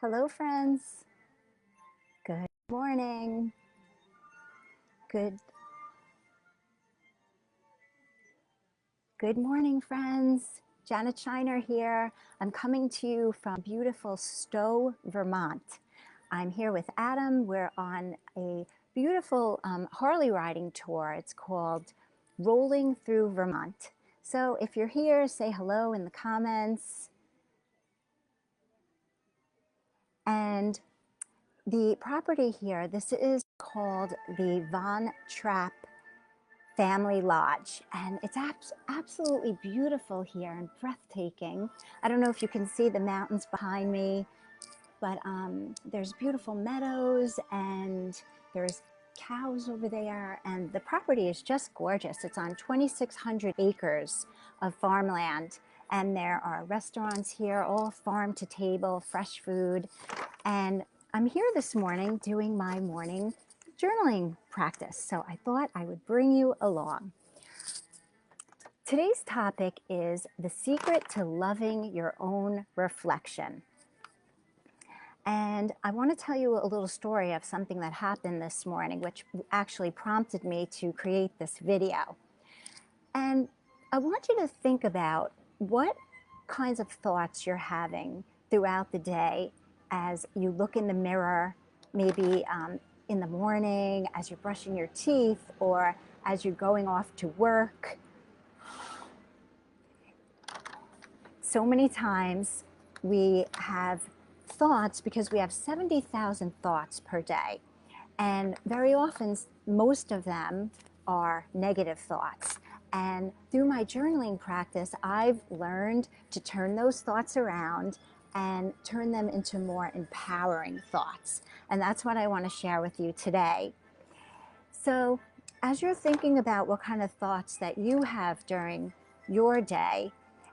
Hello, friends. Good morning. Good morning, friends. Janet Shiner here. I'm coming to you from beautiful Stowe, Vermont. I'm here with Adam. We're on a beautiful Harley riding tour. It's called Rolling Through Vermont. So if you're here, say hello in the comments. And the property here, this is called the Von Trapp Family Lodge, and it's absolutely beautiful here and breathtaking. I don't know if you can see the mountains behind me, but there's beautiful meadows and there's cows over there, and the property is just gorgeous. It's on 2,600 acres of farmland, and there are restaurants here, all farm to table, fresh food. And I'm here this morning doing my morning journaling practice, so I thought I would bring you along. Today's topic is the secret to loving your own reflection. And I want to tell you a little story of something that happened this morning, which actually prompted me to create this video. And I want you to think about what kinds of thoughts you're having throughout the day as you look in the mirror, maybe in the morning, as you're brushing your teeth, or as you're going off to work. So many times we have thoughts because we have 70,000 thoughts per day. And very often, most of them are negative thoughts. And through my journaling practice, I've learned to turn those thoughts around and turn them into more empowering thoughts. And that's what I want to share with you today. So as you're thinking about what kind of thoughts that you have during your day,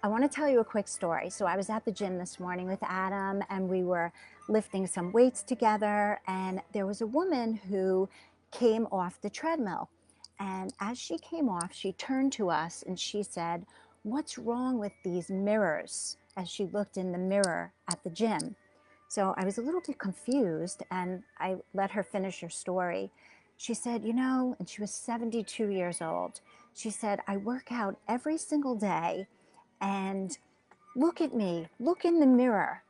I want to tell you a quick story. So I was at the gym this morning with Adam, and we were lifting some weights together, and there was a woman who came off the treadmill. And as she came off, she turned to us and she said, "What's wrong with these mirrors?" as she looked in the mirror at the gym. So I was a little bit confused, and I let her finish her story. She said, and she was 72 years old. She said, "I work out every single day, and look at me, look in the mirror.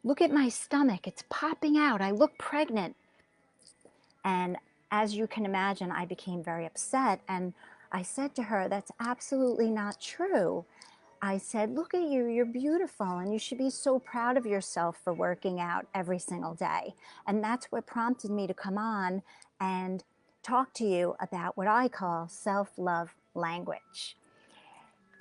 Look at my stomach, it's popping out. I look pregnant." And as you can imagine, I became very upset, and I said to her, "That's absolutely not true." I said, "Look at you, you're beautiful, and you should be so proud of yourself for working out every single day." And that's what prompted me to come on and talk to you about what I call self-love language.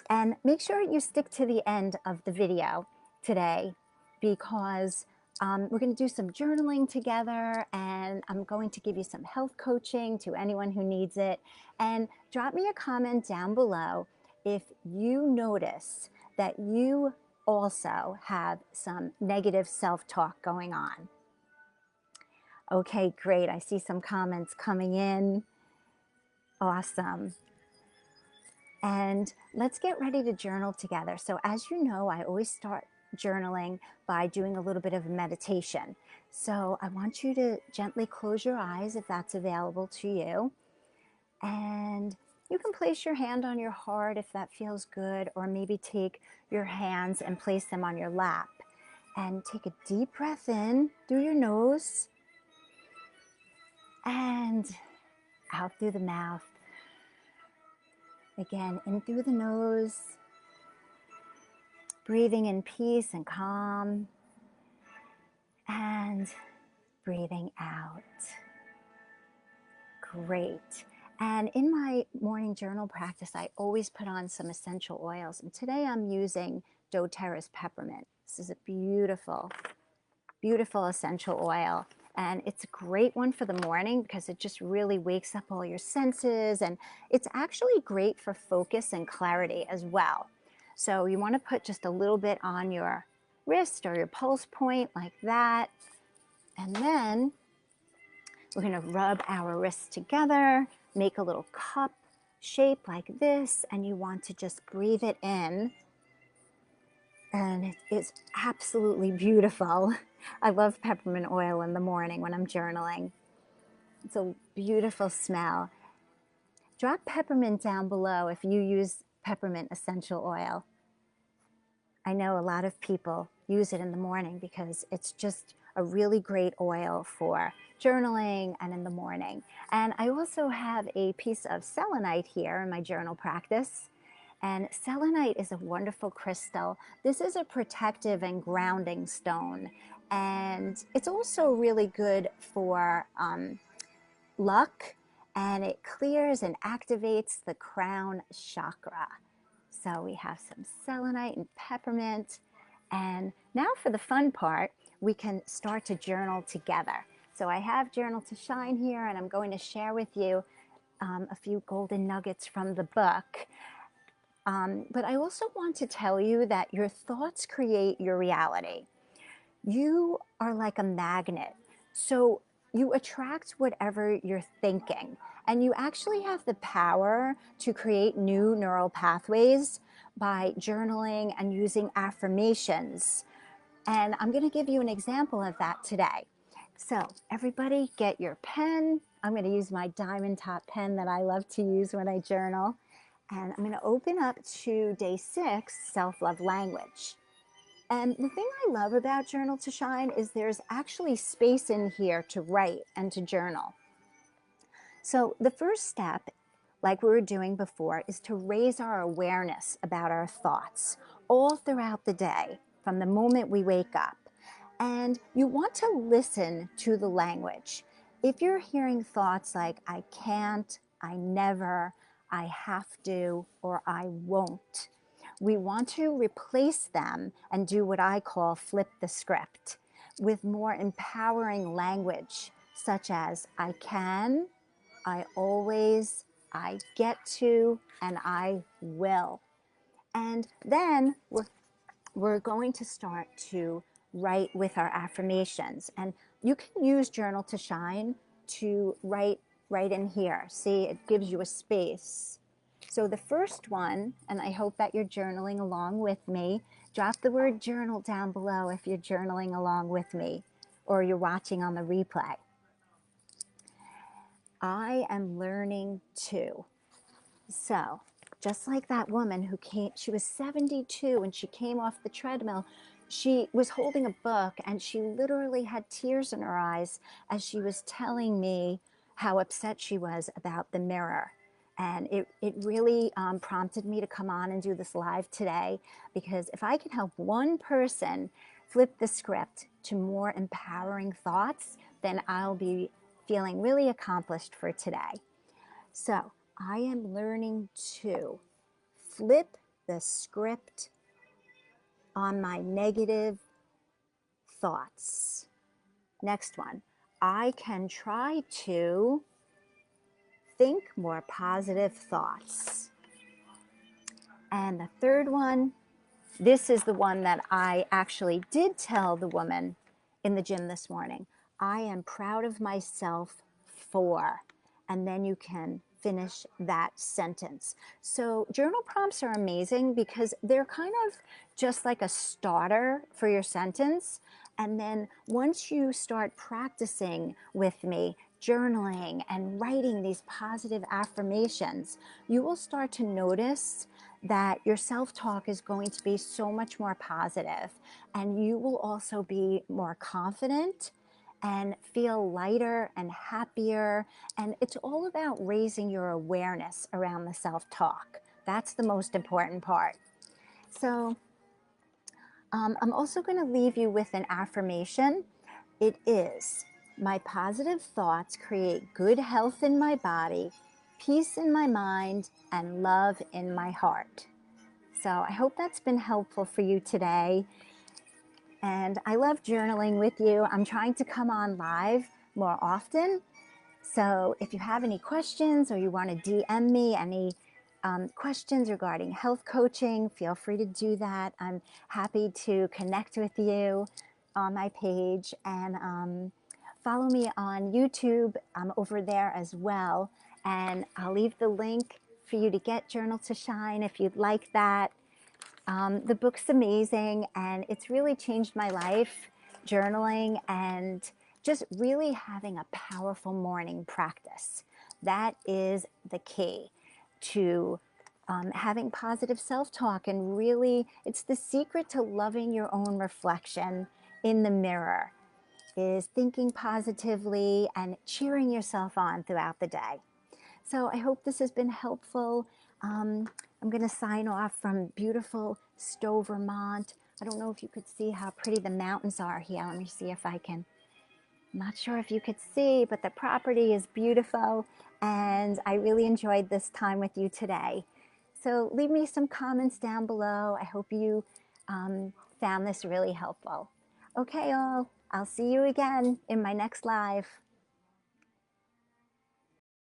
And make sure you stick to the end of the video today, because we're going to do some journaling together, and I'm going to give you some health coaching to anyone who needs it. And drop me a comment down below if you notice that you also have some negative self-talk going on. Okay, great. I see some comments coming in. Awesome. And let's get ready to journal together. So as you know, I always start journaling by doing a little bit of meditation. So I want you to gently close your eyes if that's available to you. And you can place your hand on your heart if that feels good, or maybe take your hands and place them on your lap. And take a deep breath in through your nose and out through the mouth. Again, in through the nose, breathing in peace and calm, and breathing out. Great. And in my morning journal practice, I always put on some essential oils. And today I'm using doTERRA's peppermint. This is a beautiful, beautiful essential oil. And it's a great one for the morning because it just really wakes up all your senses. And it's actually great for focus and clarity as well. So you want to put just a little bit on your wrist or your pulse point like that. And then we're going to rub our wrists together, make a little cup shape like this, and you want to just breathe it in and it is absolutely beautiful. I love peppermint oil in the morning when I'm journaling. It's a beautiful smell. Drop peppermint down below if you use peppermint essential oil. I know a lot of people use it in the morning because it's just a really great oil for journaling and in the morning. And I also have a piece of selenite here in my journal practice. And selenite is a wonderful crystal. This is a protective and grounding stone. And it's also really good for luck, and it clears and activates the crown chakra. So we have some selenite and peppermint. And now for the fun part, we can start to journal together. So I have Journal to Shine here, and I'm going to share with you a few golden nuggets from the book. But I also want to tell you that your thoughts create your reality. You are like a magnet. So you attract whatever you're thinking. And you actually have the power to create new neural pathways by journaling and using affirmations. And I'm going to give you an example of that today. So everybody get your pen. I'm going to use my diamond top pen that I love to use when I journal. And I'm going to open up to day 6, self-love language. And the thing I love about Journal to Shine is there's actually space in here to write and to journal. So the first step, like we were doing before, is to raise our awareness about our thoughts all throughout the day, from the moment we wake up. And you want to listen to the language. If you're hearing thoughts like, I can't, I never, I have to, or I won't, we want to replace them and do what I call flip the script with more empowering language, such as I can, I always, I get to, and I will. And then we're going to start to write with our affirmations. And you can use Journal to Shine to write right in here. See, it gives you a space. So the first one, and I hope that you're journaling along with me, drop the word journal down below if you're journaling along with me or you're watching on the replay. I am learning to. So just like that woman who came, she was 72 and she came off the treadmill. She was holding a book and she literally had tears in her eyes as she was telling me how upset she was about the mirror. And it really prompted me to come on and do this live today, because if I can help one person flip the script to more empowering thoughts, then I'll be feeling really accomplished for today. So I am learning to flip the script on my negative thoughts. Next one, I can try to think more positive thoughts. And the third one, this is the one that I actually did tell the woman in the gym this morning. I am proud of myself for, and then you can finish that sentence. So journal prompts are amazing because they're kind of just like a starter for your sentence. And then once you start practicing with me, journaling and writing these positive affirmations, you will start to notice that your self-talk is going to be so much more positive, and you will also be more confident and feel lighter and happier. And it's all about raising your awareness around the self-talk. That's the most important part. So I'm also going to leave you with an affirmation. It is, my positive thoughts create good health in my body, peace in my mind, and love in my heart. So I hope that's been helpful for you today. And I love journaling with you. I'm trying to come on live more often. So if you have any questions or you want to DM me any questions regarding health coaching, feel free to do that. I'm happy to connect with you on my page, and follow me on YouTube. I'm over there as well. And I'll leave the link for you to get Journal to Shine if you'd like that. The book's amazing, and it's really changed my life, journaling and just really having a powerful morning practice. That is the key to having positive self-talk, and really, it's the secret to loving your own reflection in the mirror, is thinking positively and cheering yourself on throughout the day. So I hope this has been helpful. I'm going to sign off from beautiful Stowe, Vermont. I don't know if you could see how pretty the mountains are here. Let me see if I can. I'm not sure if you could see, but the property is beautiful, and I really enjoyed this time with you today. So leave me some comments down below. I hope you found this really helpful. Okay, all. I'll see you again in my next live.